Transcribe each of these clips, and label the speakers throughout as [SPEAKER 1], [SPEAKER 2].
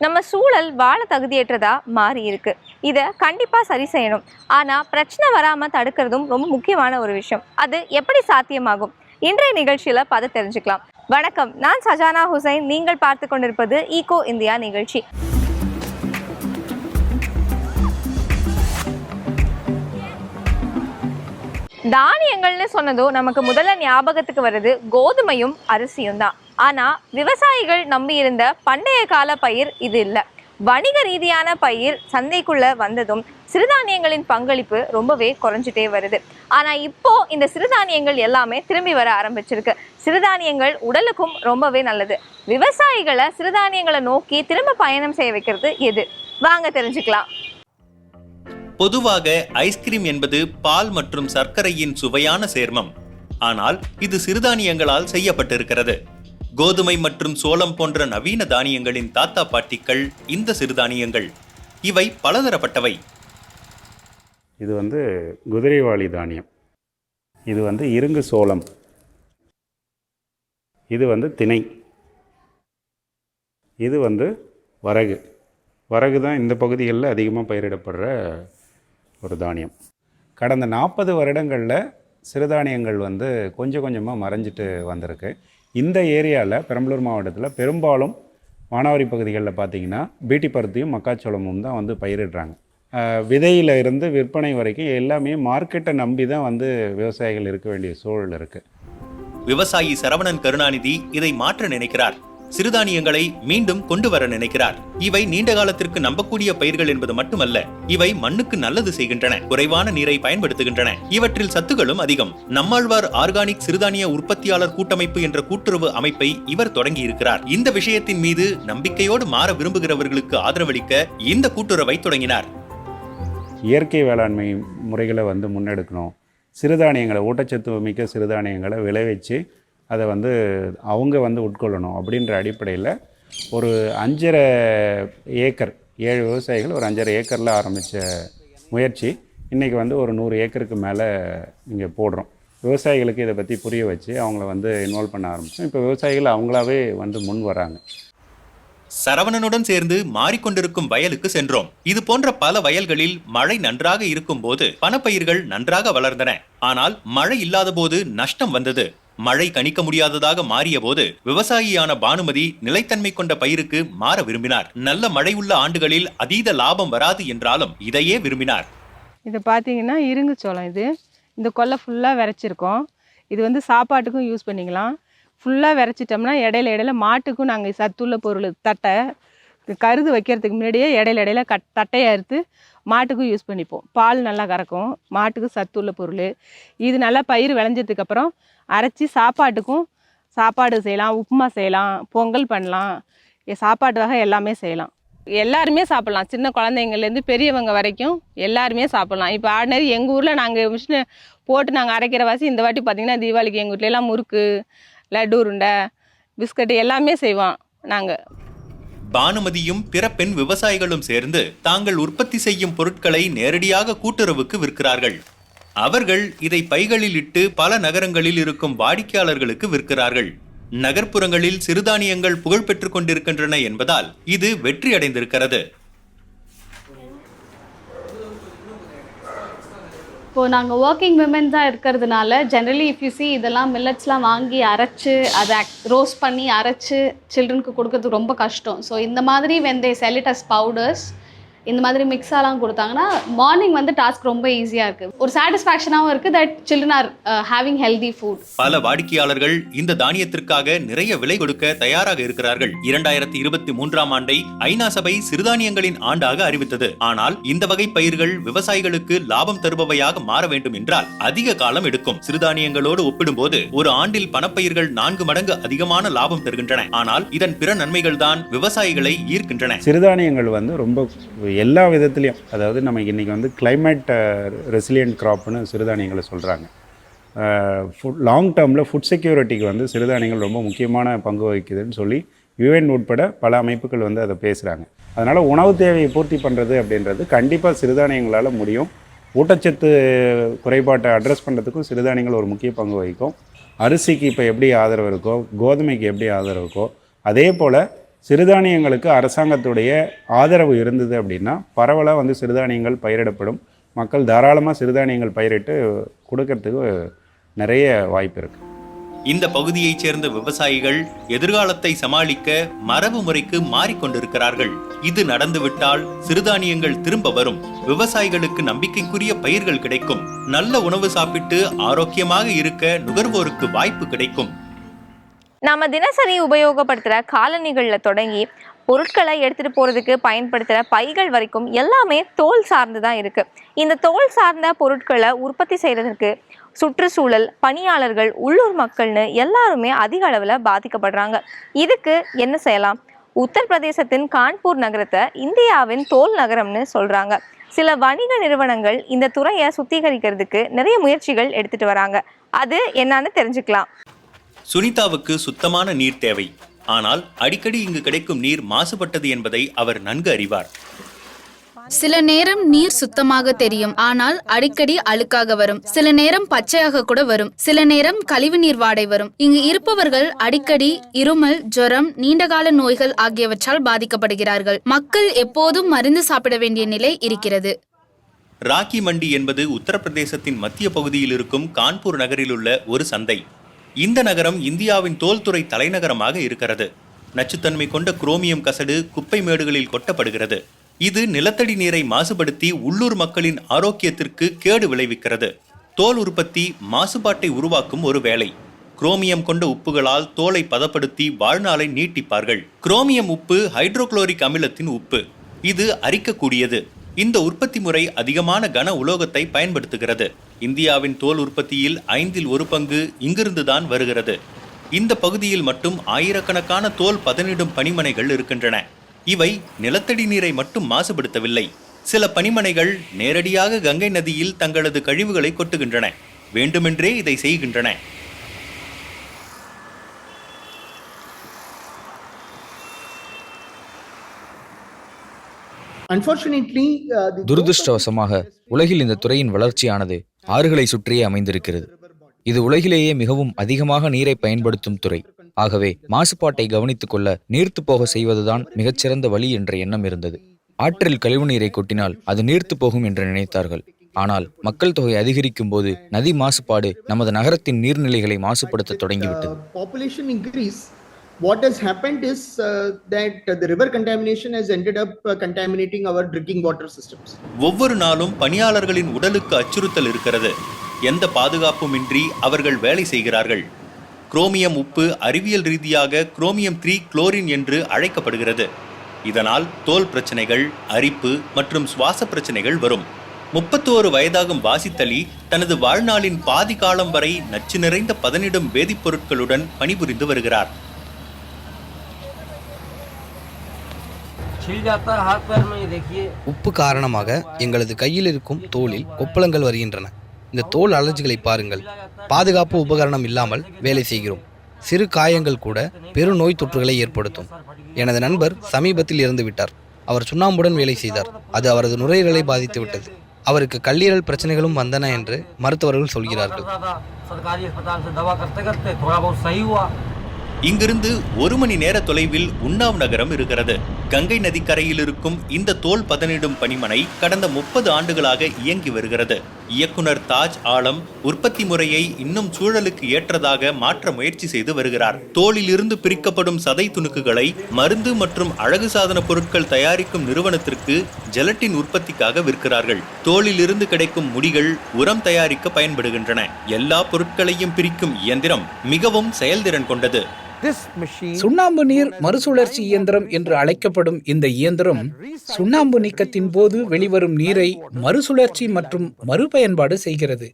[SPEAKER 1] நம்ம சூழல் வாழ தகுதியற்றதா மாறி இருக்கு. இதை கண்டிப்பா சரி செய்யணும். ஆனா பிரச்சனை வராம தடுக்கிறதும் ரொம்ப முக்கியமான ஒரு விஷயம். அது எப்படி சாத்தியமாகும்? இன்றைய நிகழ்ச்சியில பார்த்து தெரிஞ்சுக்கலாம். வணக்கம், நான் சஜானா ஹுசைன். நீங்கள் பார்த்து கொண்டிருப்பது ஈகோ இந்தியா நிகழ்ச்சி. தானியங்கள்னு சொன்னதோ நமக்கு முதல்ல ஞாபகத்துக்கு வருது கோதுமையும் அரிசியும் தான். ஆனா விவசாயிகள் நம்பி இருந்த பண்டைய கால பயிர் இது இல்லை. வணிக ரீதியான பயிர் சந்தைக்குள்ள வந்ததும் சிறுதானியங்களின் பங்களிப்பு ரொம்பவே குறைஞ்சிட்டே வருது. ஆனா இப்போ இந்த சிறுதானியங்கள் எல்லாமே திரும்பி வர ஆரம்பிச்சிருக்கு. சிறுதானியங்கள் உடலுக்கும் ரொம்பவே நல்லது. விவசாயிகளை சிறுதானியங்களை நோக்கி திரும்ப பயணம் செய்ய வைக்கிறது எது? வாங்க தெரிஞ்சுக்கலாம்.
[SPEAKER 2] பொதுவாக ஐஸ்கிரீம் என்பது பால் மற்றும் சர்க்கரையின் சுவையான சேர்மம். ஆனால் இது சிறுதானியங்களால் செய்யப்பட்டிருக்கிறது. கோதுமை மற்றும் சோளம் போன்ற நவீன தானியங்களின் தாத்தா பாட்டிகள் இந்த சிறுதானியங்கள். இவை பலதரப்பட்டவை.
[SPEAKER 3] இது குதிரைவாளி தானியம், இது இருங்கு சோளம், இது திணை, இது வரகு. வரகு தான் இந்த பகுதிகளில் அதிகமாக பயிரிடப்படுற ஒரு தானியம். கடந்த 40 வருடங்களில் சிறுதானியங்கள் கொஞ்சம் கொஞ்சமாக மறைஞ்சிட்டு வந்திருக்கு. இந்த ஏரியாவில் பெரம்பலூர் மாவட்டத்தில் பெரும்பாலும் மானாவாரி பகுதிகளில் பார்த்திங்கன்னா பீட்டி பருத்தியும் மக்காச்சோளமும் தான் பயிரிடுறாங்க. விதையில் இருந்து விற்பனை வரைக்கும் எல்லாமே மார்க்கெட்டை நம்பி தான் விவசாயிகள் இருக்க வேண்டிய சூழல் இருக்குது.
[SPEAKER 2] விவசாயி சரவணன் கருணாநிதி இதை மாற்ற நினைக்கிறார். சிறுதானியங்களை மீண்டும் கொண்டு வர நினைக்கிறார். இவை நீண்ட காலத்திற்கு நம்பக்கூடிய பயிர்கள் என்பது மட்டுமல்ல, இவை மண்ணுக்கு நல்லது செய்கின்றன, குறைவான நீரை பயன்படுத்துகின்றன, இவற்றில் சத்துகளும் அதிகம். நம்மாழ்வார் ஆர்கானிக் சிறுதானிய உற்பத்தியாளர் கூட்டமைப்பு என்ற கூட்டுறவு அமைப்பை இவர் தொடங்கி இருக்கிறார். இந்த விஷயத்தின் மீது நம்பிக்கையோடு மாற விரும்புகிறவர்களுக்கு ஆதரவளிக்க இந்த கூட்டுறவை தொடங்கினார்.
[SPEAKER 3] இயற்கை வேளாண்மை முறைகளை முன்னெடுக்கணும். சிறுதானியங்களை, ஊட்டச்சத்து மிக்க சிறுதானியங்களை விளைவிச்சு அதை அவங்க உட்கொள்ளணும் அப்படின்ற அடிப்படையில் ஒரு 5.5 ஏக்கர் 7 விவசாயிகள் ஒரு 5.5 ஏக்கரில் ஆரம்பித்த முயற்சி இன்றைக்கி ஒரு 100 ஏக்கருக்கு மேலே இங்கே போடுறோம். விவசாயிகளுக்கு இதை பற்றி புரிய வச்சு அவங்கள இன்வால்வ் பண்ண ஆரம்பித்தோம். இப்போ விவசாயிகள் அவங்களாவே முன் வராங்க.
[SPEAKER 2] சரவணனுடன் சேர்ந்து மாறிக்கொண்டிருக்கும் வயலுக்கு சென்றோம். இது போன்ற பல வயல்களில் மழை நன்றாக இருக்கும் போது பணப்பயிர்கள் நன்றாக வளர்ந்தன. ஆனால் மழை இல்லாத போது நஷ்டம் வந்தது. மழை கணிக்க முடியாததாக மாறிய போது விவசாயியான பானுமதி நிலைத்தன்மை கொண்ட பயிருக்கு மாற விரும்பினார். நல்ல மழை உள்ள ஆண்டுகளில் அதீத லாபம் வராது என்றாலும் இதையே விரும்பினார்.
[SPEAKER 4] இது பார்த்தீங்கன்னா இருங்கு சோளம். இந்த கொல்லை ஃபுல்லாக விரைச்சிருக்கோம். இது சாப்பாட்டுக்கும் யூஸ் பண்ணிக்கலாம். ஃபுல்லாக விரைச்சிட்டோம்னா இடையில மாட்டுக்கும் நாங்கள் சத்துள்ள பொருள் தட்டை கருது வைக்கிறதுக்கு முன்னாடியே இடையில தட்டையை அறுத்து மாட்டுக்கும் யூஸ் பண்ணிப்போம். பால் நல்லா கறக்கும், மாட்டுக்கு சத்துள்ள பொருள். இது நல்லா பயிர் விளைஞ்சதுக்கப்புறம் அரைச்சி சாப்பாடு செய்யலாம், உப்புமா செய்யலாம், பொங்கல் பண்ணலாம், சாப்பாட்டு வகை எல்லாமே செய்யலாம். எல்லாருமே சாப்பிட்லாம். சின்ன குழந்தைங்கள்லேருந்து பெரியவங்க வரைக்கும் எல்லாருமே சாப்பிட்லாம். இப்போ ஆர்டினரி எங்கள் ஊரில் நாங்கள் மிஷினை போட்டு நாங்கள் அரைக்கிற வாசி இந்த வாட்டி பார்த்திங்கன்னா தீபாவளிக்கு எங்கள் வீட்டிலலாம் முறுக்கு, லட்டு உருண்டை, பிஸ்கட்டு எல்லாமே செய்வோம் நாங்கள்.
[SPEAKER 2] பானுமதியும் பிற பெண் விவசாயிகளும் சேர்ந்து தாங்கள் உற்பத்தி செய்யும் பொருட்களை நேரடியாக கூட்டுறவுக்கு விற்கிறார்கள். அவர்கள் இதை பைகளில் இட்டு பல நகரங்களில் இருக்கும் வாடிக்கையாளர்களுக்கு விற்கிறார்கள். நகர்ப்புறங்களில் சிறுதானியங்கள் புகழ் பெற்றுக் கொண்டிருக்கின்றன என்பதால் இது வெற்றி அடைந்திருக்கிறது.
[SPEAKER 5] இப்போது நாங்கள் ஒர்க்கிங் விமன் தான் இருக்கிறதுனால ஜென்ரலி இஃப் யூ சி இதெல்லாம் மில்லட்ஸ்லாம் வாங்கி அரைச்சி அதை ரோஸ்ட் பண்ணி அரைச்சி சில்ட்ரனுக்கு கொடுக்கறதுக்கு ரொம்ப கஷ்டம். ஸோ இந்த மாதிரி when they sell it as powders, இந்த மாதிரி மிக்ஸாலாம் கொடுத்தாங்கன்னா மார்னிங் டாஸ்க் ரொம்ப ஈஸியாக இருக்குது. ஒரு சாட்டிஸ்ஃபேக்ஷனாகவும் இருக்குது that children are having healthy food.
[SPEAKER 2] பல வாடிக்கையாளர்கள் இந்த தானியத்திற்காக நிறைய விலை கொடுக்க தயாராக இருக்கிறார்கள். 2023ஆம் ஆண்டை ஐநா சபை சிறுதானியங்களின் ஆண்டாக அறிவித்தது. ஆனால் இந்த வகை பயிர்கள் விவசாயிகளுக்கு லாபம் தருபவையாக மாற வேண்டும் என்றால் அதிக காலம் எடுக்கும். சிறுதானியங்களோடு ஒப்பிடும்போது ஒரு ஆண்டில் பணப்பயிர்கள் 4 மடங்கு அதிகமான லாபம் தருகின்றன. ஆனால் இதன் பிற நன்மைகள் தான் விவசாயிகளை ஈர்க்கின்றன.
[SPEAKER 3] சிறுதானியங்கள் ரொம்ப எல்லா விதத்துலேயும், அதாவது நமக்கு இன்றைக்கி கிளைமேட் ரெசிலியன்ட் கிராப்னு சிறுதானியங்களை சொல்கிறாங்க. லாங் டேர்மில் ஃபுட் செக்யூரிட்டிக்கு சிறுதானியங்கள் ரொம்ப முக்கியமான பங்கு வகிக்குதுன்னு சொல்லி யுஎன் உட்பட பல அமைப்புகள் அதை பேசுகிறாங்க. அதனால் உணவு தேவையை பூர்த்தி பண்ணுறது அப்படின்றது கண்டிப்பாக சிறுதானியங்களால் முடியும். ஊட்டச்சத்து குறைபாட்டை அட்ரஸ் பண்ணுறதுக்கும் சிறுதானியங்கள் ஒரு முக்கிய பங்கு வகிக்கும். அரிசிக்கு இப்போ எப்படி ஆதரவு இருக்கோ, கோதுமைக்கு எப்படி ஆதரவு இருக்கோ, அதே போல் சிறுதானியங்களுக்கு அரசாங்கத்துடைய ஆதரவு இருந்தது அப்படின்னா பரவலாக வந்து சிறுதானியங்கள் பயிரிடப்படும். மக்கள் தாராளமாக சிறுதானியங்கள் பயிரிட்டு கொடுக்கறதுக்கு நிறைய வாய்ப்பு இருக்குது.
[SPEAKER 2] இந்த பகுதியைச் சேர்ந்த விவசாயிகள் எதிர்காலத்தை சமாளிக்க மரபு முறைக்கு மாறிக்கொண்டிருக்கிறார்கள். இது நடந்துவிட்டால் சிறுதானியங்கள் திரும்ப வரும், விவசாயிகளுக்கு நம்பிக்கைக்குரிய பயிர்கள் கிடைக்கும், நல்ல உணவு சாப்பிட்டு ஆரோக்கியமாக இருக்க நுகர்வோருக்கு வாய்ப்பு கிடைக்கும்.
[SPEAKER 1] நம்ம தினசரி உபயோகப்படுத்துகிற காலணிகளில் தொடங்கி பொருட்களை எடுத்துகிட்டு போகிறதுக்கு பயன்படுத்துகிற பைகள் வரைக்கும் எல்லாமே தோல் சார்ந்து தான் இருக்குது. இந்த தோல் சார்ந்த பொருட்களை உற்பத்தி செய்கிறதுக்கு சுற்றுச்சூழல், பணியாளர்கள், உள்ளூர் மக்கள்னு எல்லாருமே அதிக அளவில் பாதிக்கப்படுறாங்க. இதுக்கு என்ன செய்யலாம்? உத்தரப்பிரதேசத்தின் கான்பூர் நகரத்தை இந்தியாவின் தோல் நகரம்னு சொல்கிறாங்க. சில வணிக நிறுவனங்கள் இந்த துறையை சுத்திகரிக்கிறதுக்கு நிறைய முயற்சிகள் எடுத்துகிட்டு வராங்க. அது என்னன்னு தெரிஞ்சுக்கலாம்.
[SPEAKER 2] சுனிதாவுக்கு சுத்தமான நீர் தேவை. ஆனால் அடிக்கடி இங்கு கிடைக்கும் நீர் மாசுபட்டது என்பதை அவர் நன்கு அறிவார்.
[SPEAKER 6] சில நேரம் நீர் சுத்தமாக தெரியும், ஆனால் அடிக்கடி அழுக்காக வரும். சில நேரம் பச்சையாக கூட வரும். சில நேரம் கழிவு நீர் வாடை வரும். இங்கு இருப்பவர்கள் அடிக்கடி இருமல், ஜுரம், நீண்டகால நோய்கள் ஆகியவற்றால் பாதிக்கப்படுகிறார்கள். மக்கள் எப்போதும் மருந்து சாப்பிட வேண்டிய நிலை இருக்கிறது.
[SPEAKER 2] ராக்கி மண்டி என்பது உத்தரப்பிரதேசத்தின் மத்திய பகுதியில் இருக்கும் கான்பூர் நகரில் உள்ள ஒரு சந்தை. இந்த நகரம் இந்தியாவின் தோல்துறை தலைநகரமாக இருக்கிறது. நச்சுத்தன்மை கொண்ட குரோமியம் கசடு குப்பை மேடுகளில் கொட்டப்படுகிறது. இது நிலத்தடி நீரை மாசுபடுத்தி உள்ளூர் மக்களின் ஆரோக்கியத்திற்கு கேடு விளைவிக்கிறது. தோல் உற்பத்தி மாசுபாட்டை உருவாக்கும் ஒரு வேலை. குரோமியம் கொண்ட உப்புகளால் தோலை பதப்படுத்தி வாழ்நாளை நீட்டிப்பார்கள். குரோமியம் உப்பு ஹைட்ரோகுளோரிக் அமிலத்தின் உப்பு. இது அரிக்கக்கூடியது. இந்த உற்பத்தி முறை அதிகமான கன உலோகத்தை பயன்படுத்துகிறது. இந்தியாவின் தோல் உற்பத்தியில் 1/5 இங்கிருந்துதான் வருகிறது. இந்த பகுதியில் மட்டும் ஆயிரக்கணக்கான தோல் பதனிடும் பனிமனைகள் இருக்கின்றன. இவை நிலத்தடி நீரை மட்டும் மாசுபடுத்தவில்லை. சில பனிமனைகள் நேரடியாக கங்கை நதியில் தங்களது கழிவுகளை கொட்டுகின்றன. வேண்டுமென்றே இதை செய்கின்றன.
[SPEAKER 7] துரதிருஷ்டவசமாக உலகில் இந்த துறையின் வளர்ச்சியானது ஆறுகளை சுற்றியே அமைந்திருக்கிறது. இது உலகிலேயே மிகவும் அதிகமாக நீரை பயன்படுத்தும் துறை. ஆகவே மாசுபாட்டை கவனித்துக் கொள்ள நீர்த்து போக செய்வதுதான் மிகச்சிறந்த வழி என்ற எண்ணம் இருந்தது. ஆற்றில் கழிவு நீரை கொட்டினால் அது நீர்த்து போகும் என்று நினைத்தார்கள். ஆனால் மக்கள் தொகை அதிகரிக்கும் போது நதி மாசுபாடு நமது நகரத்தின் நீர்நிலைகளை மாசுபடுத்த தொடங்கிவிட்டது.
[SPEAKER 8] What has happened is that the river contamination has ended up contaminating our drinking water systems.
[SPEAKER 2] ஒவ்வொரு நாளும் பணியாளர்களின் உடலுக்கு அச்சுறுத்தல் இருக்கிறது. எந்த பாதுகாப்புமின்றி அவர்கள் வேலை செய்கிறார்கள். குரோமியம் உப்பு அறிவியல் ரீதியாக குரோமியம் 3 குளோரின் என்று அழைக்கப்படுகிறது. இதனால் தோல் பிரச்சனைகள், அரிப்பு மற்றும் சுவாச பிரச்சனைகள் வரும். 31 வயதாகும் வாசித்தலி தனது வாழ்நாளின் பாதி காலம் வரை நச்சு நிறைந்த பதனிடும் வேதிப்பொருட்களுடன் பணிபுரிந்து வருகிறார்.
[SPEAKER 9] உப்பு காரணமாக எங்களது கையில் இருக்கும் தோலில் கொப்பளங்கள் வருகின்றன. இந்த தோல் அலர்ஜிகளை பாருங்கள். பாதுகாப்பு உபகரணம் இல்லாமல் வேலை செய்கிறோம். சிறு காயங்கள் கூட பெரு நோய் தொற்றுகளை ஏற்படுத்தும். எனது நண்பர் சமீபத்தில் இறந்து விட்டார். அவர் சுண்ணாம்புடன் வேலை செய்தார். அது அவரது நுரையீரலை பாதித்து விட்டது. அவருக்கு கல்லீரல் பிரச்சனைகளும் வந்தன என்று மருத்துவர்கள் சொல்கிறார்கள்.
[SPEAKER 2] இங்கிருந்து 1 மணி நேர தொலைவில் உன்னாவ் நகரம் இருக்கிறது. கங்கை நதிக்கரையில் இருக்கும் இந்த தோல் பதனிடும் பணிமனை கடந்த 30 ஆண்டுகளாக இயங்கி வருகிறது. இயக்குனர் தாஜ் ஆலம் உற்பத்தி முறையை இன்னும் சூழலுக்கு ஏற்றதாக மாற்ற முயற்சி செய்து வருகிறார். தோலில் இருந்து பிரிக்கப்படும் சதை துணுக்குகளை மருந்து மற்றும் அழகு சாதன பொருட்கள் தயாரிக்கும் நிறுவனத்திற்கு ஜெலட்டின் உற்பத்திக்காக விற்கிறார்கள். தோலில் இருந்து கிடைக்கும் முடிகள் உரம் தயாரிக்க பயன்படுகின்றன. எல்லா பொருட்களையும் பிரிக்கும் இயந்திரம் மிகவும் செயல்திறன் கொண்டது.
[SPEAKER 10] சுண்ணாம்பு நீர் மறுசுழற்சி இயந்திரம் என்று அழைக்கப்படும் இந்த இயந்திரம் சுண்ணாம்பு நீக்கத்தின் போது வெளிவரும் நீரை மறுசுழற்சி மற்றும் மறுபயன்பாடு செய்கிறது.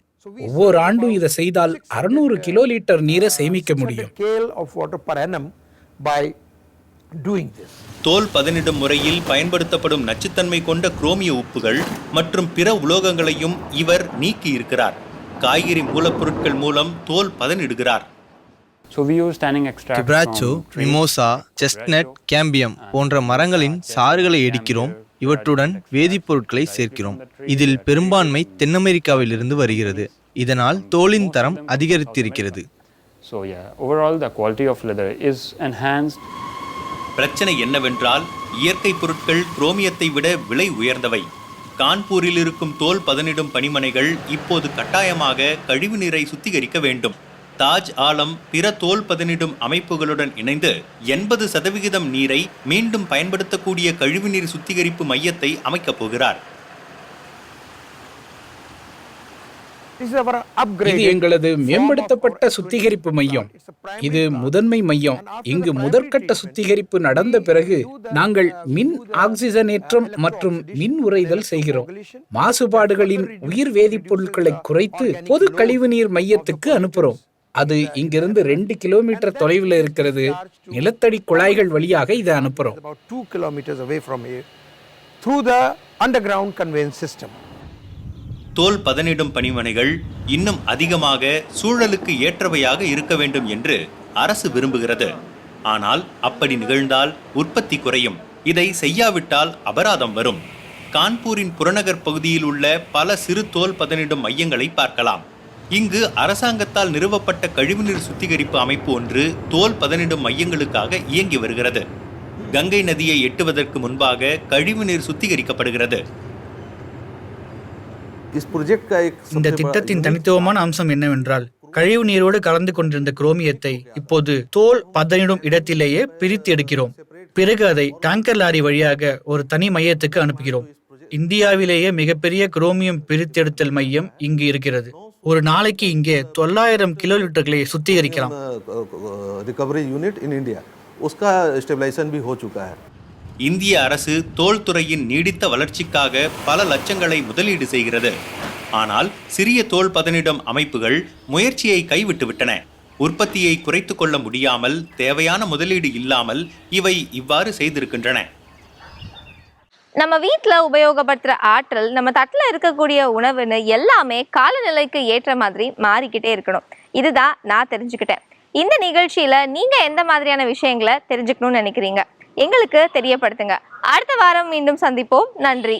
[SPEAKER 10] ஒவ்வொரு ஆண்டும் இதை செய்தால் 600 கிலோ லிட்டர் நீரை சேமிக்க முடியும்.
[SPEAKER 2] தோல் பதனிடும் முறையில் பயன்படுத்தப்படும் நச்சுத்தன்மை கொண்ட குரோமிய உப்புகள் மற்றும் பிற உலோகங்களையும் இவர் நீக்கி இருக்கிறார். காய்கறி மூலப்பொருட்கள் மூலம் தோல் பதனிடுகிறார்.
[SPEAKER 11] கிப்ராச்சோ, மிமோசா, செஸ்ட்நட், கேம்பியம் போன்ற மரங்களின் சாறுகளை எடுக்கிறோம். இவற்றுடன் வேதிப்பொருட்களை சேர்க்கிறோம். இதில் பெரும்பான்மை தென் அமெரிக்காவிலிருந்து வருகிறது. இதனால் தோலின் தரம் அதிகரித்திருக்கிறது.
[SPEAKER 2] பிரச்சனை என்னவென்றால் இயற்கை பொருட்கள் குரோமியத்தை விட விலை உயர்ந்தவை. கான்பூரில் இருக்கும் தோல் பதனிடும் பணிமனைகள் இப்போது கட்டாயமாக கழிவுநீரை சுத்திகரிக்க வேண்டும். தாஜ் ஆலம் பிற தோல் பதனிடும் அமைப்புகளுடன் இணைந்து 80% நீரை மீண்டும் பயன்படுத்தக்கூடிய கழிவுநீர் சுத்திகரிப்பு மையத்தை அமைக்கப் போகிறார்.
[SPEAKER 10] இது எங்களது மேம்படுத்தப்பட்ட சுத்திகரிப்பு மையம். இது முதன்மை மையம். இங்கு முதற்கட்ட சுத்திகரிப்பு நடந்த பிறகு நாங்கள் மின் ஆக்சிஜனேற்றம் மற்றும் மின் உறைதல் செய்கிறோம். மாசுபாடுகளின் உயிர் வேதிப்பொருட்களை குறைத்து பொது கழிவுநீர் மையத்துக்கு அனுப்புகிறோம். அது இங்கிருந்து 2 கிலோமீட்டர் தொலைவில் இருக்கிறது. நிலத்தடி குழாய்கள் வழியாக இதை அனுப்புகிறோம்.
[SPEAKER 2] தோல் பதனிடும் பணிமனைகள் இன்னும் அதிகமாக சூழலுக்கு ஏற்றவையாக இருக்க வேண்டும் என்று அரசு விரும்புகிறது. ஆனால் அப்படி நிகழ்ந்தால் உற்பத்தி குறையும். இதை செய்யாவிட்டால் அபராதம் வரும். கான்பூரின் புறநகர் பகுதியில் உள்ள பல சிறு தோல் பதனிடும் மையங்களை பார்க்கலாம். இங்கு அரசாங்கத்தால் நிறுவப்பட்ட கழிவுநீர் சுத்திகரிப்பு அமைப்பு ஒன்று தோல் பதனிடும் மையங்களுக்காக இயங்கி வருகிறது. கங்கை நதியை எட்டுவதற்கு முன்பாக கழிவுநீர் சுத்திகரிக்கப்படுகிறது.
[SPEAKER 12] இந்த திட்டத்தின் தனித்துவமான அம்சம் என்னவென்றால், கழிவு நீரோடு கலந்து கொண்டிருந்த குரோமியத்தை இப்போது தோல் பதனிடும் இடத்திலேயே பிரித்து எடுக்கிறோம். பிறகு அதை டேங்கர் லாரி வழியாக ஒரு தனி மையத்துக்கு அனுப்புகிறோம். இந்தியாவிலேயே மிகப்பெரிய குரோமியம் பிரித்தெடுத்தல் மையம் இங்கு இருக்கிறது. ஒரு நாளைக்கு இங்கே 900 கிலோ லிட்டர்களை சுத்திகரிக்கலாம்.
[SPEAKER 2] இந்திய அரசு தோல் துறையின் நீடித்த வளர்ச்சிக்காக பல லட்சங்களை முதலீடு செய்கிறது. ஆனால் சிறிய தோல் பதனிடும் அமைப்புகள் முயற்சியை கைவிட்டுவிட்டன. உற்பத்தியை குறைத்து கொள்ள முடியாமல், தேவையான முதலீடு இல்லாமல் இவை இவ்வாறு செய்திருக்கின்றன.
[SPEAKER 1] நம்ம வீட்டில் உபயோகப்படுத்துகிற ஆற்றல், நம்ம தட்டில் இருக்கக்கூடிய உணவுன்னு எல்லாமே காலநிலைக்கு ஏற்ற மாதிரி மாறிக்கிட்டே இருக்கணும். இதுதான் நான் தெரிஞ்சுக்கிட்டேன். இந்த நிகழ்ச்சியில் நீங்கள் எந்த மாதிரியான விஷயங்களை தெரிஞ்சுக்கணும்னு நினைக்கிறீங்க? எங்களுக்கு தெரியப்படுத்துங்க. அடுத்த வாரம் மீண்டும் சந்திப்போம். நன்றி.